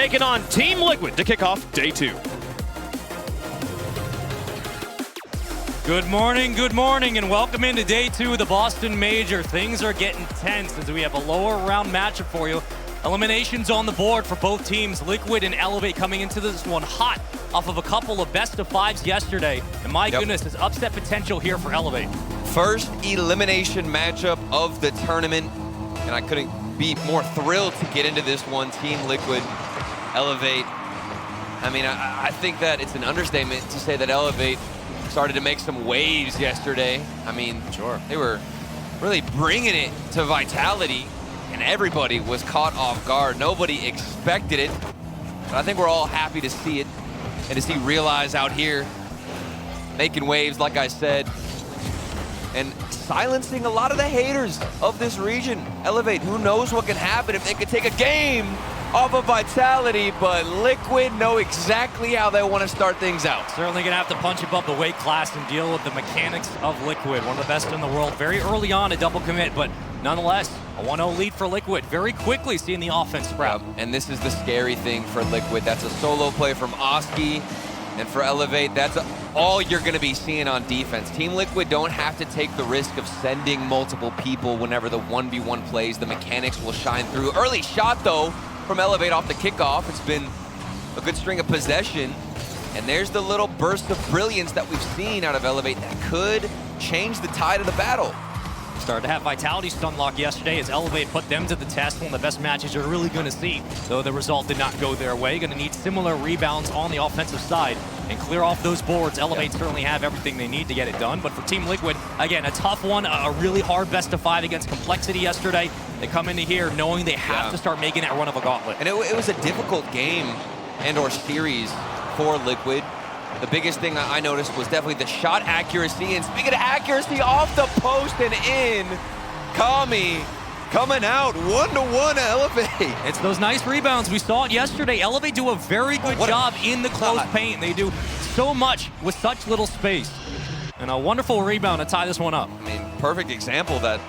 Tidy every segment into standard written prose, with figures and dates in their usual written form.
taking on Team Liquid to kick off day 2. Good morning, and welcome into day 2 of the Boston Major. Things are getting tense as we have a lower round matchup for you. Eliminations on the board for both teams. Liquid and Elevate coming into this one hot off of a couple of best of 5s yesterday. And my goodness, there's upset potential here for Elevate. First elimination matchup of the tournament, and I couldn't be more thrilled to get into this one. Team Liquid, Elevate. I mean, I think that it's an understatement to say that Elevate started to make some waves yesterday. I mean, sure, they were really bringing it to Vitality, and everybody was caught off guard. Nobody expected it, but I think we're all happy to see it and to see Realize out here making waves, like I said, and silencing a lot of the haters of this region. Elevate, who knows what can happen if they could take a game off of Vitality, but Liquid know exactly how they want to start things out. Certainly going to have to punch above the weight class and deal with the mechanics of Liquid. One of the best in the world. Very early on a double commit, but nonetheless, a 1-0 lead for Liquid. Very quickly seeing the offense sprout. Yep. And this is the scary thing for Liquid. That's a solo play from Oski. And for Elevate, that's all you're going to be seeing on defense. Team Liquid don't have to take the risk of sending multiple people whenever the 1v1 plays. The mechanics will shine through. Early shot, though, from Elevate off the kickoff. It's been a good string of possession. And there's the little burst of brilliance that we've seen out of Elevate that could change the tide of the battle. Started to have Vitality stun lock yesterday as Elevate put them to the test. One of the best matches you're really going to see, though the result did not go their way. Going to need similar rebounds on the offensive side and clear off those boards. Elevate certainly have everything they need to get it done, but for Team Liquid, again, a tough one, a really hard best of 5 against Complexity yesterday. They come into here knowing they have to start making that run of a gauntlet. And it was a difficult game and or series for Liquid. The biggest thing I noticed was definitely the shot accuracy. And speaking of accuracy, off the post and in, Kami coming out 1-to-1 Elevate. It's those nice rebounds. We saw it yesterday. Elevate do a very good job in the close paint. They do so much with such little space. And a wonderful rebound to tie this one up. I mean, perfect example that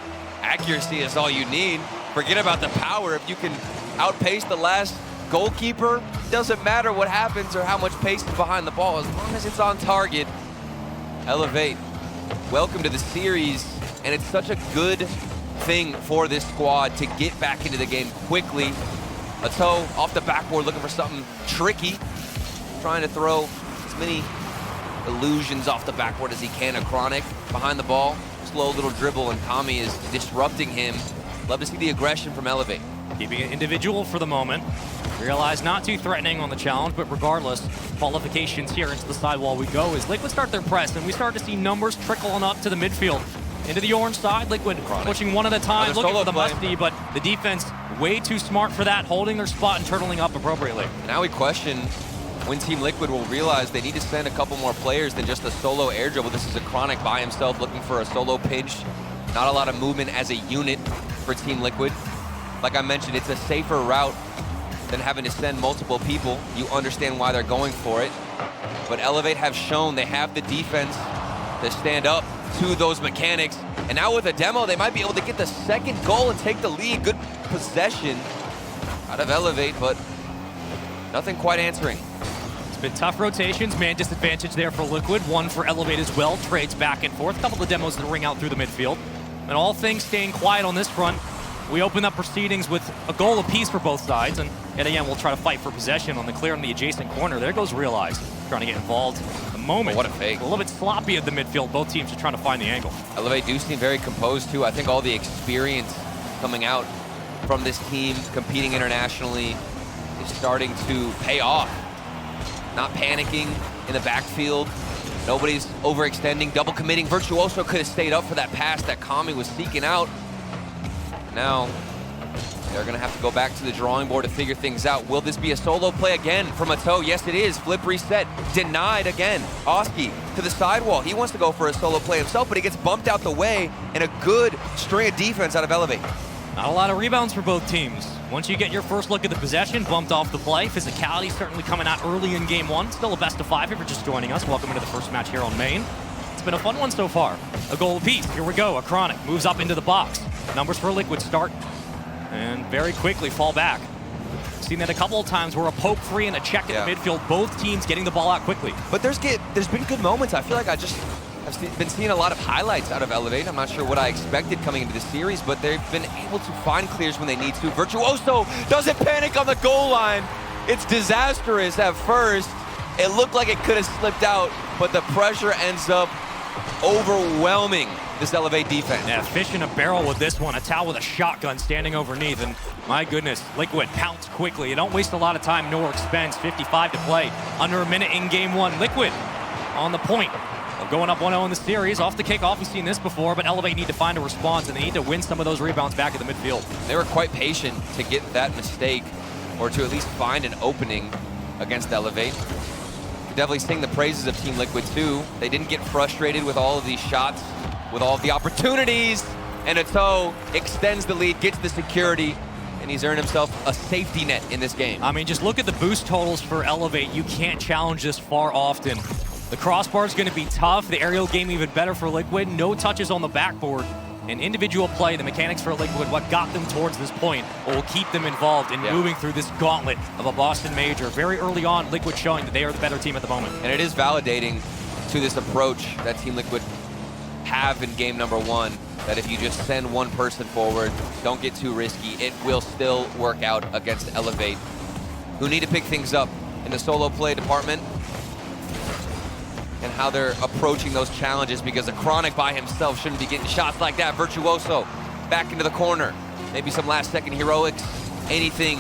accuracy is all you need. Forget about the power. If you can outpace the last goalkeeper, doesn't matter what happens or how much pace is behind the ball, as long as it's on target. Elevate, welcome to the series, and it's such a good thing for this squad to get back into the game quickly. A toe off the backboard looking for something tricky, trying to throw as many illusions off the backboard as he can. A Chronic behind the ball, slow little dribble, and Kami is disrupting him. Love to see the aggression from Elevate. Keeping it individual for the moment. Realize not too threatening on the challenge, but regardless, qualifications here into the sidewall we go as Liquid start their press, and we start to see numbers trickling up to the midfield. Into the orange side, Liquid pushing one at a time, looking for the musty, but the defense way too smart for that, holding their spot and turtling up appropriately. Now we question when Team Liquid will realize they need to send a couple more players than just a solo air dribble. This is a Chronic by himself looking for a solo pinch. Not a lot of movement as a unit for Team Liquid. Like I mentioned, it's a safer route than having to send multiple people. You understand why they're going for it. But Elevate have shown they have the defense to stand up to those mechanics. And now with a demo, they might be able to get the second goal and take the lead. Good possession out of Elevate, but nothing quite answering. It's been tough rotations, man disadvantage there for Liquid. One for Elevate as well, trades back and forth. A couple of demos that ring out through the midfield. And all things staying quiet on this front. We open up proceedings with a goal apiece for both sides, and yet again, we'll try to fight for possession on the clear in the adjacent corner. There goes Realize, trying to get involved. The moment. What a fake. A little bit sloppy at the midfield. Both teams are trying to find the angle. Elevate do seem very composed too. I think all the experience coming out from this team, competing internationally, is starting to pay off. Not panicking in the backfield. Nobody's overextending, double committing. Virtuoso could have stayed up for that pass that Kami was seeking out. Now, they're going to have to go back to the drawing board to figure things out. Will this be a solo play again from a toe? Yes, it is. Flip reset. Denied again. Oski to the sidewall. He wants to go for a solo play himself, but he gets bumped out the way, and a good string of defense out of Elevate. Not a lot of rebounds for both teams. Once you get your first look at the possession, bumped off the play. Physicality certainly coming out early in game one. Still a best of 5 if you're just joining us. Welcome into the first match here on Main. It's been a fun one so far. A goal apiece. Here we go. A Chronic moves up into the box. Numbers for Liquid start and very quickly fall back. seen that a couple of times where a poke free and a check in the midfield, both teams getting the ball out quickly. But there's been good moments. I feel like I've been seeing a lot of highlights out of Elevate. I'm not sure what I expected coming into the series, but they've been able to find clears when they need to. Virtuoso doesn't panic on the goal line. It's disastrous at first. It looked like it could have slipped out, but the pressure ends up overwhelming this Elevate defense. Yeah, fish in a barrel with this one. A Tau with a shotgun standing underneath, and my goodness, Liquid pounce quickly. You don't waste a lot of time nor expense. 55 to play, under a minute in game one. Liquid on the point of going up 1-0 in the series. Off the kickoff, we've seen this before, but Elevate need to find a response, and they need to win some of those rebounds back at the midfield. They were quite patient to get that mistake, or to at least find an opening against Elevate. Definitely sing the praises of Team Liquid too. They didn't get frustrated with all of these shots, with all of the opportunities, and Ato extends the lead, gets the security, and he's earned himself a safety net in this game. I mean, just look at the boost totals for Elevate. You can't challenge this far often. The crossbar is going to be tough. The aerial game even better for Liquid. No touches on the backboard. And individual play, the mechanics for Liquid, what got them towards this point, will keep them involved in moving through this gauntlet of a Boston Major. Very early on, Liquid showing that they are the better team at the moment. And it is validating to this approach that Team Liquid have in game number one, that if you just send one person forward, don't get too risky, it will still work out against Elevate, who need to pick things up in the solo play department and how they're approaching those challenges, because a Chronic by himself shouldn't be getting shots like that. Virtuoso back into the corner. Maybe some last second heroics, anything,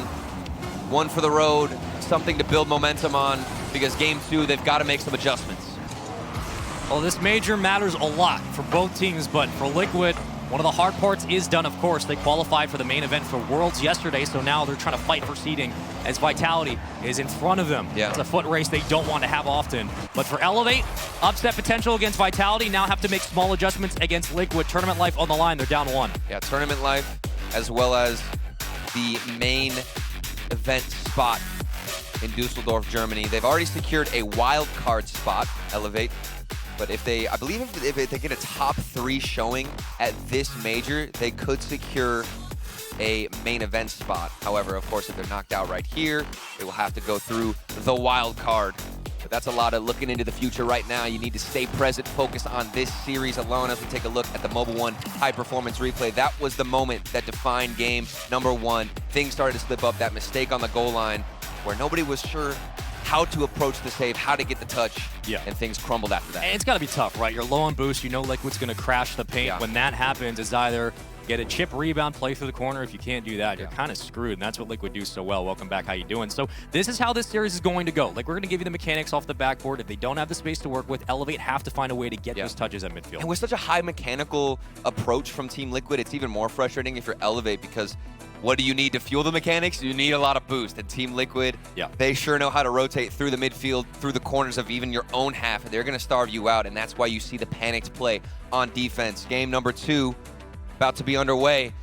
one for the road, something to build momentum on, because game two, they've got to make some adjustments. Well, this major matters a lot for both teams, but for Liquid, one of the hard parts is done, of course. They qualified for the main event for Worlds yesterday, so now they're trying to fight for seeding as Vitality is in front of them. Yeah. It's a foot race they don't want to have often. But for Elevate, upset potential against Vitality, now have to make small adjustments against Liquid. Tournament life on the line, they're down one. Yeah, tournament life, as well as the main event spot in Dusseldorf, Germany. They've already secured a wild card spot, Elevate. But if they, I believe if they get a top 3 showing at this major, they could secure a main event spot. However, of course, if they're knocked out right here, they will have to go through the wild card. But that's a lot of looking into the future right now. You need to stay present, focus on this series alone as we take a look at the Mobile One high performance replay. That was the moment that defined game number one. Things started to slip up. That mistake on the goal line where nobody was sure how to approach the save, how to get the touch, and things crumbled after that. And it's got to be tough, right? You're low on boost. You know Liquid's going to crash the paint. Yeah. When that happens, it's either get a chip rebound, play through the corner. If you can't do that, you're kind of screwed, and that's what Liquid do so well. Welcome back. How you doing? So this is how this series is going to go. Like, we're going to give you the mechanics off the backboard. If they don't have the space to work with, Elevate have to find a way to get those touches at midfield. And with such a high mechanical approach from Team Liquid, it's even more frustrating if you're Elevate, because what do you need to fuel the mechanics? You need a lot of boost. And Team Liquid, they sure know how to rotate through the midfield, through the corners of even your own half, and they're going to starve you out, and that's why you see the panicked play on defense. Game number 2 about to be underway,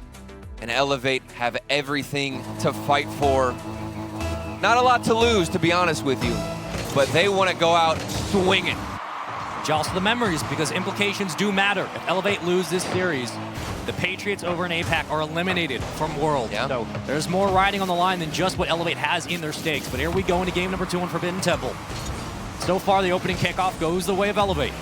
and Elevate have everything to fight for. Not a lot to lose, to be honest with you, but they want to go out swinging. Jostle the memories, because implications do matter. If Elevate lose this series, the Patriots over in APAC are eliminated from Worlds. So there's more riding on the line than just what Elevate has in their stakes. But here we go into game number 2 on Forbidden Temple. So far, the opening kickoff goes the way of Elevate.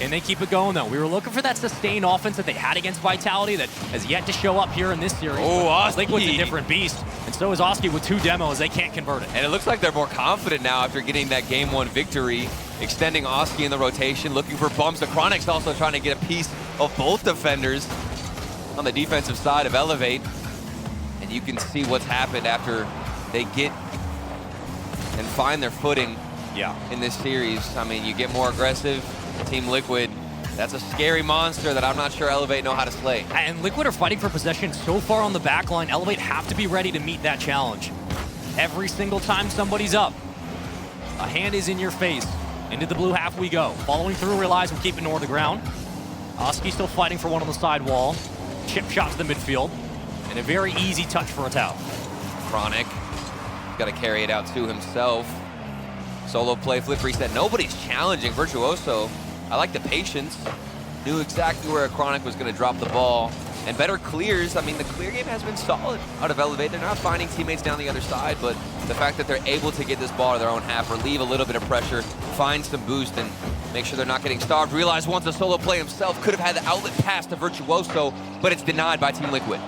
And they keep it going, though. We were looking for that sustained offense that they had against Vitality that has yet to show up here in this series. Oh, Liquid's a different beast. And so is Oski with 2 demos. They can't convert it. And it looks like they're more confident now after getting that game 1 victory, extending Oski in the rotation, looking for bumps. The Chronic's also trying to get a piece of both defenders on the defensive side of Elevate. And you can see what's happened after they get and find their footing in this series. I mean, you get more aggressive. Team Liquid, that's a scary monster that I'm not sure Elevate know how to slay. And Liquid are fighting for possession so far on the back line. Elevate have to be ready to meet that challenge. Every single time somebody's up, a hand is in your face. Into the blue half we go. Following through, realize we're keeping north of the ground. Oski still fighting for one on the side wall. Chip shot to the midfield. And a very easy touch for a Tau. Chronic, got to carry it out to himself. Solo play, flip reset. Nobody's challenging Virtuoso. I like the patience. Knew exactly where a Chronic was going to drop the ball. and better clears. I mean, the clear game has been solid out of Elevate. They're not finding teammates down the other side, but the fact that they're able to get this ball to their own half, relieve a little bit of pressure, find some boost, and make sure they're not getting starved. Realize once a solo play himself, could have had the outlet pass to Virtuoso, but it's denied by Team Liquid.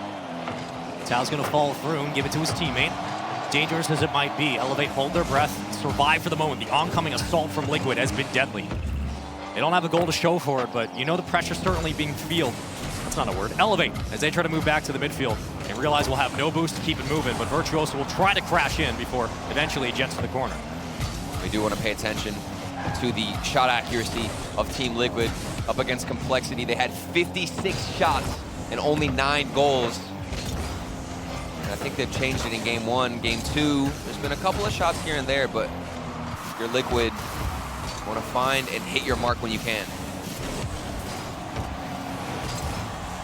Tao's gonna follow through and give it to his teammate. Dangerous as it might be, Elevate hold their breath, survive for the moment. The oncoming assault from Liquid has been deadly. They don't have a goal to show for it, but you know the pressure's certainly being felt. That's not a word. Elevate as they try to move back to the midfield and realize we'll have no boost to keep it moving, but Virtuoso will try to crash in before eventually it jets to the corner. We do want to pay attention to the shot accuracy of Team Liquid up against Complexity. They had 56 shots and only 9 goals. And I think they've changed it in game 1, game 2. There's been a couple of shots here and there, but if you're Liquid, you want to find and hit your mark when you can.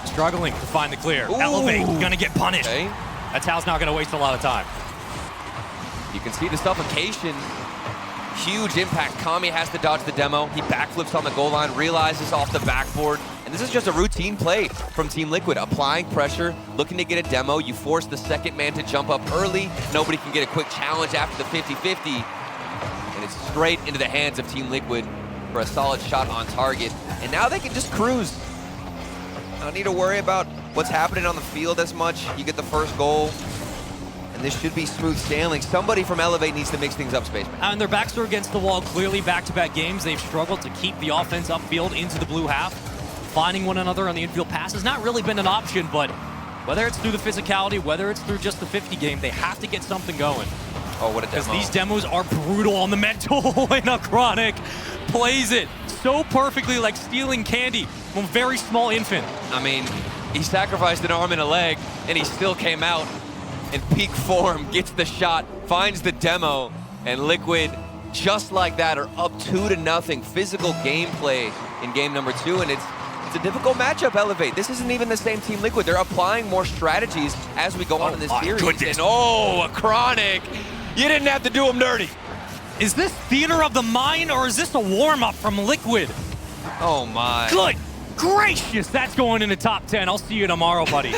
Struggling to find the clear. Ooh. Elevate gonna get punished. Okay. That's Tao's not gonna waste a lot of time. You can see the suffocation. Huge impact. Kami has to dodge the demo. He backflips on the goal line, realizes off the backboard. And this is just a routine play from Team Liquid. Applying pressure, looking to get a demo. You force the second man to jump up early. Nobody can get a quick challenge after the 50-50. And it's straight into the hands of Team Liquid for a solid shot on target. And now they can just cruise. Don't need to worry about what's happening on the field as much. You get the first goal, and this should be smooth sailing. Somebody from Elevate needs to mix things up, Spaceman. And their backs are against the wall. Clearly, back-to-back games, they've struggled to keep the offense upfield into the blue half. Finding one another on the infield pass has not really been an option, but whether it's through the physicality, whether it's through just the 50 game, they have to get something going. Oh, what a demo. Because these demos are brutal on the mental, and Chronic plays it so perfectly, like stealing candy from a very small infant. I mean, he sacrificed an arm and a leg, and he still came out in peak form, gets the shot, finds the demo, and Liquid, just like that, are up 2-0. Physical gameplay in game number 2, and it's a difficult matchup, Elevate. This isn't even the same Team Liquid. They're applying more strategies as we go on in this series. Goodness. And oh, a Chronic. You didn't have to do him dirty. Is this theater of the mind, or is this a warm-up from Liquid? Oh, my. Good gracious, that's going in the top 10. I'll see you tomorrow, buddy.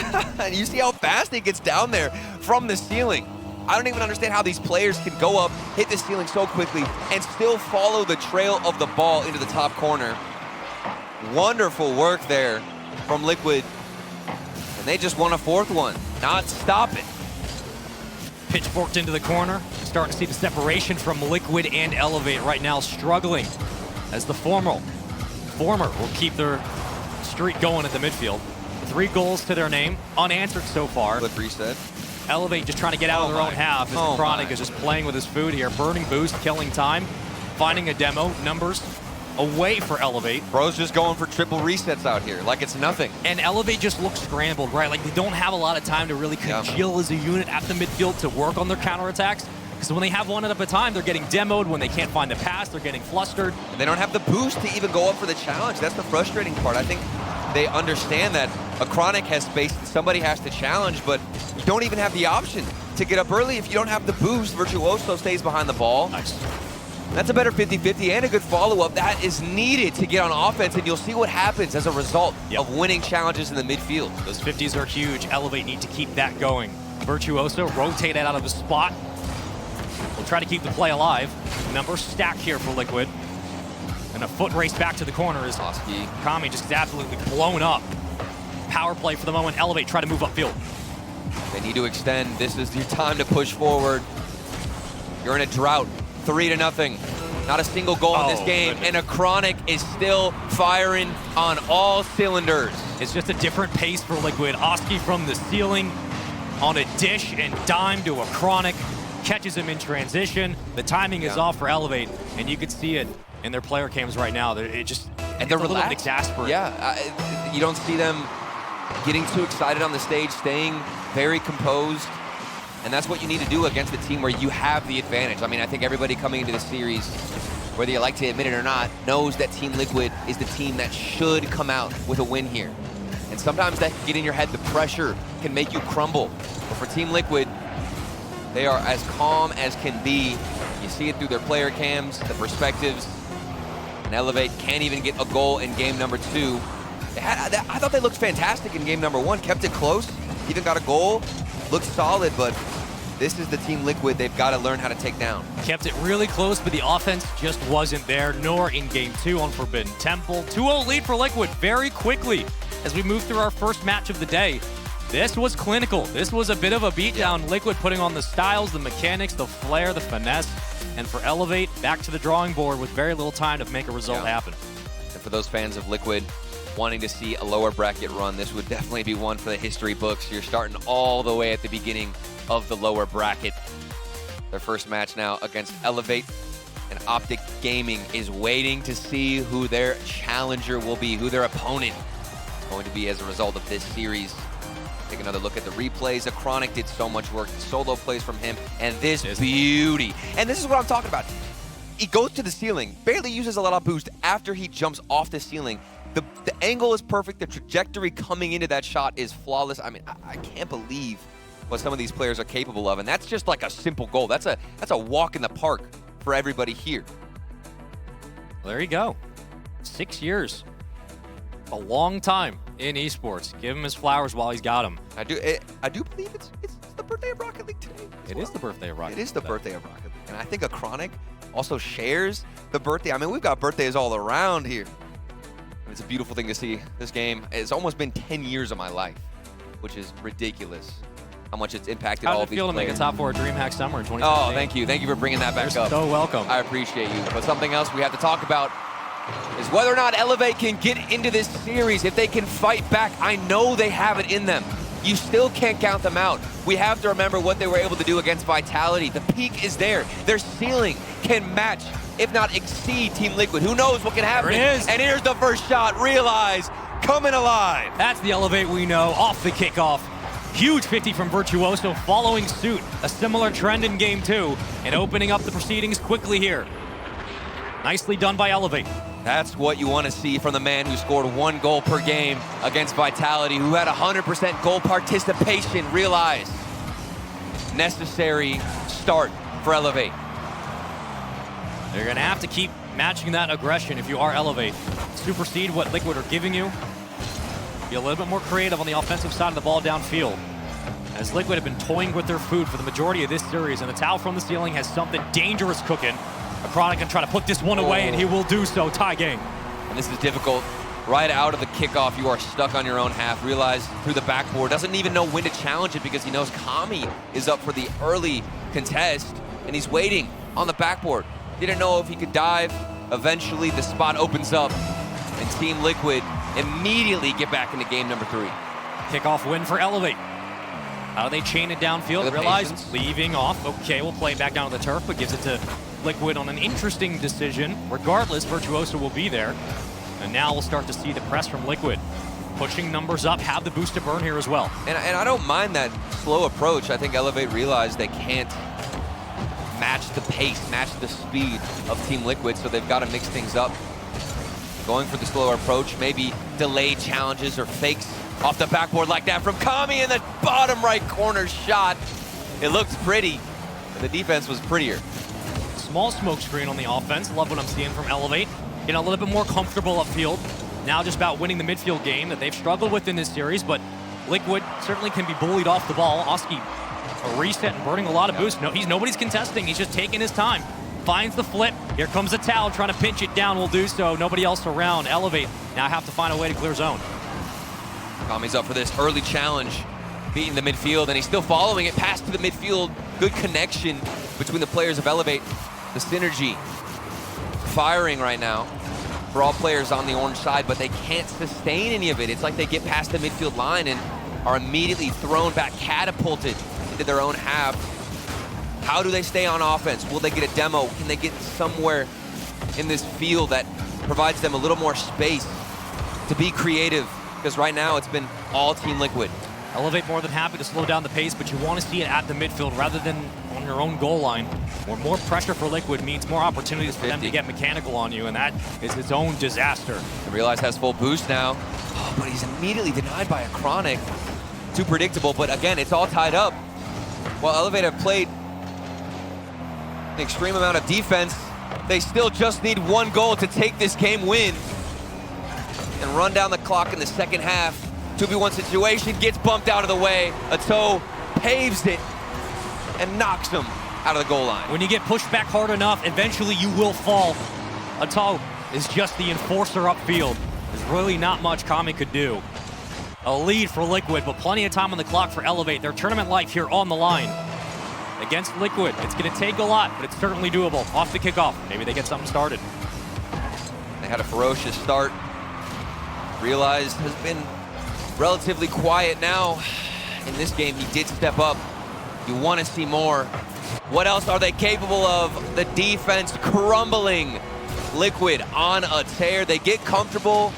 You see how fast he gets down there from the ceiling. I don't even understand how these players can go up, hit the ceiling so quickly, and still follow the trail of the ball into the top corner. Wonderful work there from Liquid. And they just won a 4th one. Not stop it. Pitchforked into the corner. Starting to see the separation from Liquid and Elevate right now, struggling as the former will keep their streak going at the midfield. 3 goals to their name, unanswered so far. Good reset. Elevate just trying to get out of their own half as Chronic is just playing with his food here. Burning boost, killing time, finding a demo, numbers away for Elevate. Bro's just going for triple resets out here, like it's nothing. And Elevate just looks scrambled, right? Like they don't have a lot of time to really congeal as a unit at the midfield to work on their counterattacks. Because when they have one at a time, they're getting demoed. When they can't find the pass, they're getting flustered. They don't have the boost to even go up for the challenge. That's the frustrating part. I think they understand that a Chronic has space and somebody has to challenge, but you don't even have the option to get up early if you don't have the boost. Virtuoso stays behind the ball. Nice. That's a better 50-50 and a good follow-up. That is needed to get on offense, and you'll see what happens as a result of winning challenges in the midfield. Those 50s are huge. Elevate need to keep that going. Virtuoso rotated out of his spot. We'll try to keep the play alive. Numbers stacked here for Liquid. And a foot race back to the corner is Kami just absolutely blown up. Power play for the moment. Elevate try to move upfield. They need to extend. This is your time to push forward. You're in a drought. 3-0. Not a single goal in this game, and a Chronic is still firing on all cylinders. It's just a different pace for Liquid. Oski from the ceiling on a dish and dime to a Chronic. Catches him in transition. The timing is off for Elevate, and you can see it in their player cams right now. They're relaxed. A little bit exasperated. Yeah, you don't see them getting too excited on the stage, staying very composed. And that's what you need to do against a team where you have the advantage. I mean, I think everybody coming into the series, whether you like to admit it or not, knows that Team Liquid is the team that should come out with a win here. And sometimes that can get in your head. The pressure can make you crumble. But for Team Liquid, they are as calm as can be. You see it through their player cams, the perspectives. And Elevate can't even get a goal in game number 2. I thought they looked fantastic in game number 1, kept it close, even got a goal, looked solid, but this is the Team Liquid they've got to learn how to take down. Kept it really close, but the offense just wasn't there, nor in game 2 on Forbidden Temple. 2-0 lead for Liquid very quickly as we move through our first match of the day. This was clinical. This was a bit of a beatdown. Liquid putting on the styles, the mechanics, the flair, the finesse, and for Elevate, back to the drawing board with very little time to make a result happen. And for those fans of Liquid wanting to see a lower bracket run, this would definitely be one for the history books. You're starting all the way at the beginning of the lower bracket. Their first match now against Elevate, and Optic Gaming is waiting to see who their challenger will be, who their opponent is going to be as a result of this series. Take another look at the replays. Acronic did so much work. The solo plays from him, and this beauty. And this is what I'm talking about. He goes to the ceiling, barely uses a lot of boost after he jumps off the ceiling. The angle is perfect. The trajectory coming into that shot is flawless. I mean, I can't believe what some of these players are capable of, and that's just like a simple goal. That's a walk in the park for everybody here. Well, there you go. 6 years. A long time in esports. Give him his flowers while he's got them. I do believe it's the birthday of Rocket League today. It is the birthday of Rocket League. It is the birthday of Rocket League. And I think Acronic also shares the birthday. I mean, we've got birthdays all around here. And it's a beautiful thing to see. This game, it's almost been 10 years of my life, which is ridiculous. How much it's impacted all of these players. How did it feel to make a top 4 at DreamHack Summer in 2017? Oh, thank you. Thank you for bringing that back up. You're so welcome. I appreciate you. But something else we have to talk about is whether or not Elevate can get into this series, if they can fight back. I know they have it in them. You still can't count them out. We have to remember what they were able to do against Vitality. The peak is there. Their ceiling can match, if not exceed, Team Liquid. Who knows what can happen? There it is. And here's the first shot. Realize, coming alive. That's the Elevate we know, off the kickoff. Huge 50 from Virtuoso, following suit. A similar trend in game 2, and opening up the proceedings quickly here. Nicely done by Elevate. That's what you want to see from the man who scored 1 goal per game against Vitality, who had 100% goal participation. Realize, necessary start for Elevate. They're going to have to keep matching that aggression if you are Elevate. Supersede what Liquid are giving you. Be a little bit more creative on the offensive side of the ball downfield. As Liquid have been toying with their food for the majority of this series, and the towel from the ceiling has something dangerous cooking. Acronic can try to put this one away, and he will do so. Tie game. And this is difficult. Right out of the kickoff, you are stuck on your own half. Realize through the backboard, doesn't even know when to challenge it because he knows Kami is up for the early contest, and he's waiting on the backboard. Didn't know if he could dive. Eventually, the spot opens up, and Team Liquid immediately get back into game number 3. Kickoff win for Elevate. How do they chain it downfield? Realize leaving off. Okay, we'll play it back down to the turf, but gives it to Liquid on an interesting decision. Regardless, Virtuoso will be there. And now we'll start to see the press from Liquid. Pushing numbers up, have the boost to burn here as well. And I don't mind that slow approach. I think Elevate realized they can't match the pace, match the speed of Team Liquid, so they've got to mix things up. Going for the slower approach, maybe delayed challenges or fakes off the backboard like that from Kami in the bottom right corner shot. It looked pretty, but the defense was prettier. Small smoke screen on the offense. Love what I'm seeing from Elevate. Getting a little bit more comfortable upfield. Now just about winning the midfield game that they've struggled with in this series, but Liquid certainly can be bullied off the ball. Oski, a reset and burning a lot of boost. No, nobody's contesting. He's just taking his time. Finds the flip. Here comes a towel trying to pinch it down. Will do so. Nobody else around. Elevate now have to find a way to clear zone. Kami's up for this early challenge, beating the midfield, and he's still following it past to the midfield. Good connection between the players of Elevate. The synergy firing right now for all players on the orange side, but they can't sustain any of it. It's like they get past the midfield line and are immediately thrown back, catapulted into their own half. How do they stay on offense? Will they get a demo? Can they get somewhere in this field that provides them a little more space to be creative? Because right now it's been all Team Liquid. Elevate more than happy to slow down the pace, but you want to see it at the midfield rather than on your own goal line, where more pressure for Liquid means more opportunities for them to get mechanical on you, and that is its own disaster. And Realize has full boost now, but he's immediately denied by Acronic. Too predictable, but again, it's all tied up. While Elevate have played an extreme amount of defense, they still just need 1 goal to take this game win. and run down the clock in the second half. 2v1 situation, gets bumped out of the way. Ato paves it and knocks him out of the goal line. When you get pushed back hard enough, eventually you will fall. Ato is just the enforcer upfield. There's really not much Kami could do. A lead for Liquid, but plenty of time on the clock for Elevate. Their tournament life here on the line. Against Liquid, it's going to take a lot, but it's certainly doable. Off the kickoff, maybe they get something started. They had a ferocious start. Realized has been relatively quiet now. In this game, he did step up. You want to see more. What else are they capable of? The defense crumbling. Liquid on a tear. They get comfortable,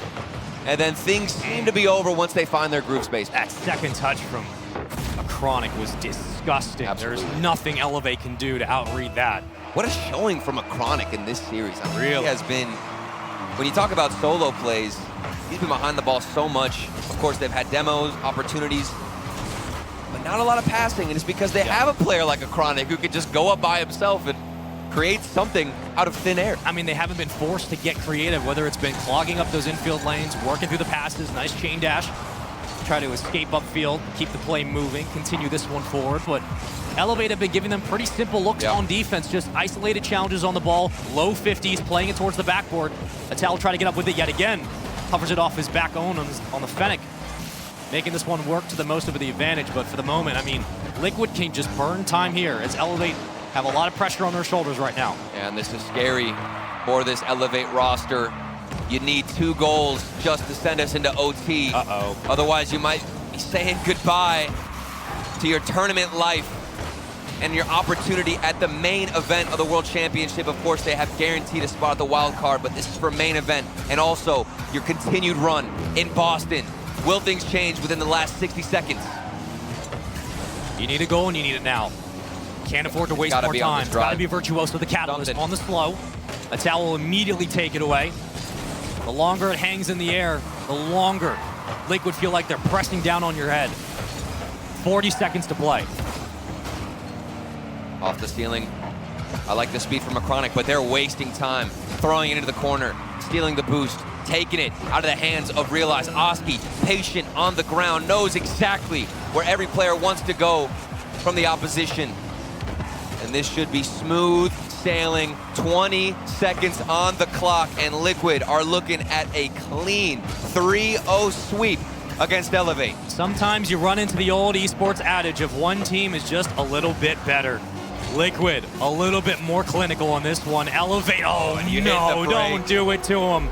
and then things seem to be over once they find their groove space. That second touch from a Chronic was disgusting. Absolutely. There's nothing Elevate can do to outread that. What a showing from a Chronic in this series. I mean, Really? He has been, when you talk about solo plays, he's been behind the ball so much. Of course, they've had demos, opportunities, but not a lot of passing, and it's because they have a player like a Chronic who could just go up by himself and create something out of thin air. I mean, they haven't been forced to get creative, whether it's been clogging up those infield lanes, working through the passes, nice chain dash, try to escape upfield, keep the play moving, continue this one forward. But Elevate have been giving them pretty simple looks on defense, just isolated challenges on the ball, low 50s, playing it towards the backboard. Atal trying to get up with it yet again, hovers it off his back own on the Fennec, making this one work to the most of the advantage. But for the moment, I mean, Liquid can just burn time here as Elevate have a lot of pressure on their shoulders right now. And this is scary for this Elevate roster. You need 2 goals just to send us into OT. Uh-oh. Otherwise, you might be saying goodbye to your tournament life and your opportunity at the main event of the World Championship. Of course, they have guaranteed a spot at the wild card, but this is for main event and also your continued run in Boston. Will things change within the last 60 seconds? You need a goal and you need it now. Can't afford to waste more time. It's got to be Virtuoso, the catalyst on the slow. Atal will immediately take it away. The longer it hangs in the air, the longer Liquid feel like they're pressing down on your head. 40 seconds to play. Off the ceiling. I like the speed from Chronic, but they're wasting time. Throwing it into the corner, stealing the boost, taking it out of the hands of Realize. Oski, patient on the ground, knows exactly where every player wants to go from the opposition. And this should be smooth sailing. 20 seconds on the clock, and Liquid are looking at a clean 3-0 sweep against Elevate. Sometimes you run into the old esports adage of one team is just a little bit better. Liquid, a little bit more clinical on this one. Elevate, oh no, don't do it to him.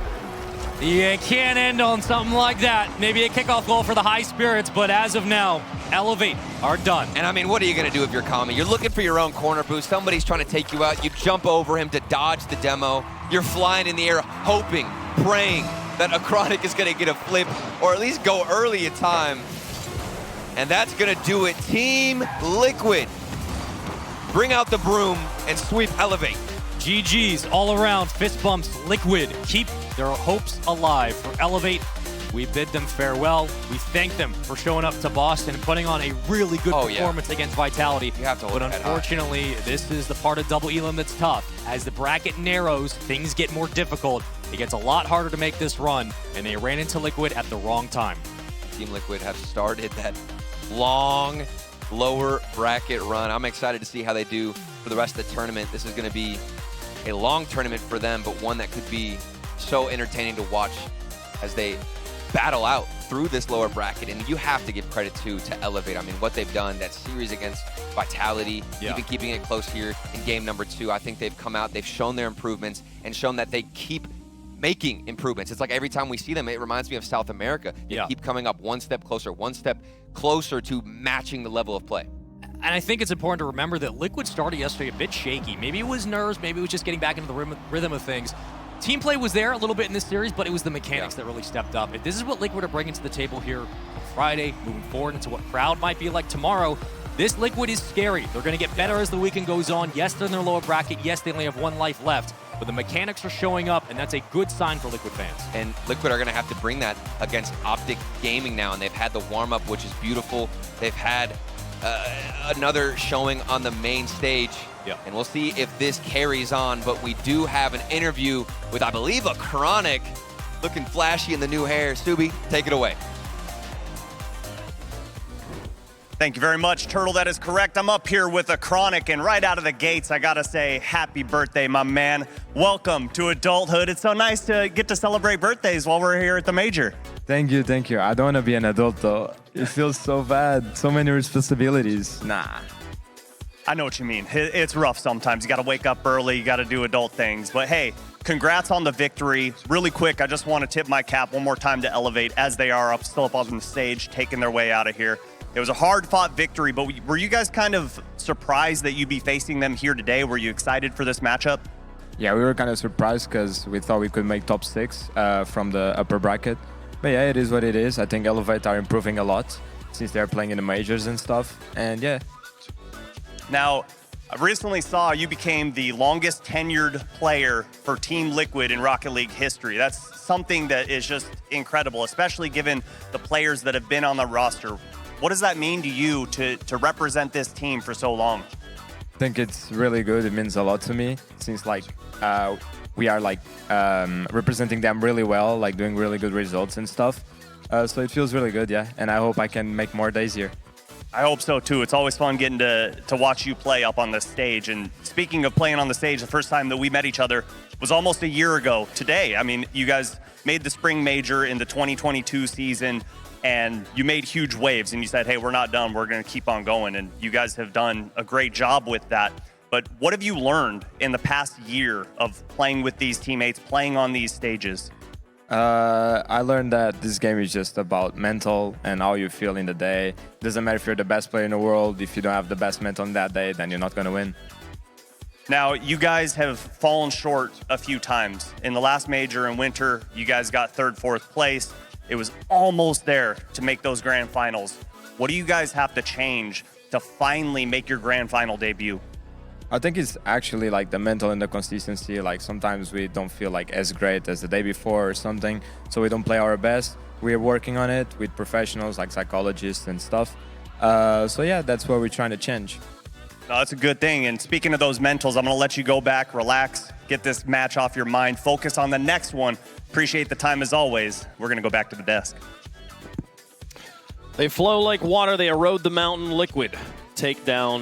You can't end on something like that. Maybe a kickoff goal for the high spirits, but as of now, Elevate are done. And I mean, what are you gonna do if you're Kami? You're looking for your own corner boost. Somebody's trying to take you out. You jump over him to dodge the demo. You're flying in the air, hoping, praying that a Chronic is gonna get a flip or at least go early in time. And that's gonna do it. Team Liquid, bring out the broom and sweep Elevate. GG's all around, fist bumps. Liquid keep their hopes alive. For Elevate, we bid them farewell. We thank them for showing up to Boston and putting on a really good performance against Vitality. You have to hold but unfortunately, this is the part of Double Elim that's tough. As the bracket narrows, things get more difficult. It gets a lot harder to make this run, and they ran into Liquid at the wrong time. Team Liquid have started that long lower bracket run. I'm excited to see how they do for the rest of the tournament. This is going to be a long tournament for them, but one that could be so entertaining to watch as they battle out through this lower bracket. And you have to give credit to Elevate. I mean, what they've done, that series against Vitality, even keeping it close here in game number 2. I think they've come out, they've shown their improvements and shown that they keep making improvements. It's like every time we see them, it reminds me of South America. They keep coming up one step closer to matching the level of play. And I think it's important to remember that Liquid started yesterday a bit shaky. Maybe it was nerves, maybe it was just getting back into the rhythm of things. Team play was there a little bit in this series, but it was the mechanics that really stepped up. If this is what Liquid are bringing to the table here on Friday, moving forward into what crowd might be like tomorrow, this Liquid is scary. They're going to get better as the weekend goes on. Yes, they're in their lower bracket. Yes, they only have 1 life left, but the mechanics are showing up, and that's a good sign for Liquid fans. And Liquid are going to have to bring that against Optic Gaming now, and they've had the warm-up, which is beautiful. They've had another showing on the main stage, and we'll see if this carries on. But we do have an interview with, I believe, a Chronic looking flashy in the new hair. Subi, take it away. Thank you very much, Turtle. That is correct. I'm up here with a Chronic, and right out of the gates, I gotta say, happy birthday, my man. Welcome to adulthood. It's so nice to get to celebrate birthdays while we're here at the Major. Thank you, thank you. I don't want to be an adult, though. It feels so bad. So many responsibilities. Nah. I know what you mean. It's rough sometimes. You gotta wake up early, you gotta do adult things. But hey, congrats on the victory. Really quick, I just want to tip my cap one more time to Elevate as they are still up on the stage, taking their way out of here. It was a hard-fought victory, but were you guys kind of surprised that you'd be facing them here today? Were you excited for this matchup? Yeah, we were kind of surprised because we thought we could make top 6 from the upper bracket. But yeah, it is what it is. I think Elevate are improving a lot since they're playing in the majors and stuff. And yeah. Now, I recently saw you became the longest tenured player for Team Liquid in Rocket League history. That's something that is just incredible, especially given the players that have been on the roster. What does that mean to you to represent this team for so long? I think it's really good. It means a lot to me since we are representing them really well, like doing really good results and stuff. So it feels really good, yeah. And I hope I can make more days here. I hope so too. It's always fun getting to watch you play up on the stage. And speaking of playing on the stage, the first time that we met each other was almost a year ago today. I mean, you guys made the spring major in the 2022 season, and you made huge waves, and you said, hey, we're not done, we're gonna keep on going, and you guys have done a great job with that. But what have you learned in the past year of playing with these teammates, playing on these stages? I learned that this game is just about mental and how you feel in the day. Doesn't matter if you're the best player in the world, if you don't have the best mental on that day, then you're not gonna win. Now, you guys have fallen short a few times. In the last major in winter, you guys got 3rd, 4th place. It was almost there to make those grand finals. What do you guys have to change to finally make your grand final debut? I think it's actually like the mental and the consistency. Like sometimes we don't feel like as great as the day before or something, so we don't play our best. We're working on it with professionals like psychologists and stuff. So yeah, that's what we're trying to change. No, that's a good thing. And speaking of those mentals, I'm going to let you go back, relax, get this match off your mind, focus on the next one. Appreciate the time as always. We're going to go back to the desk. They flow like water. They erode the mountain. Liquid take down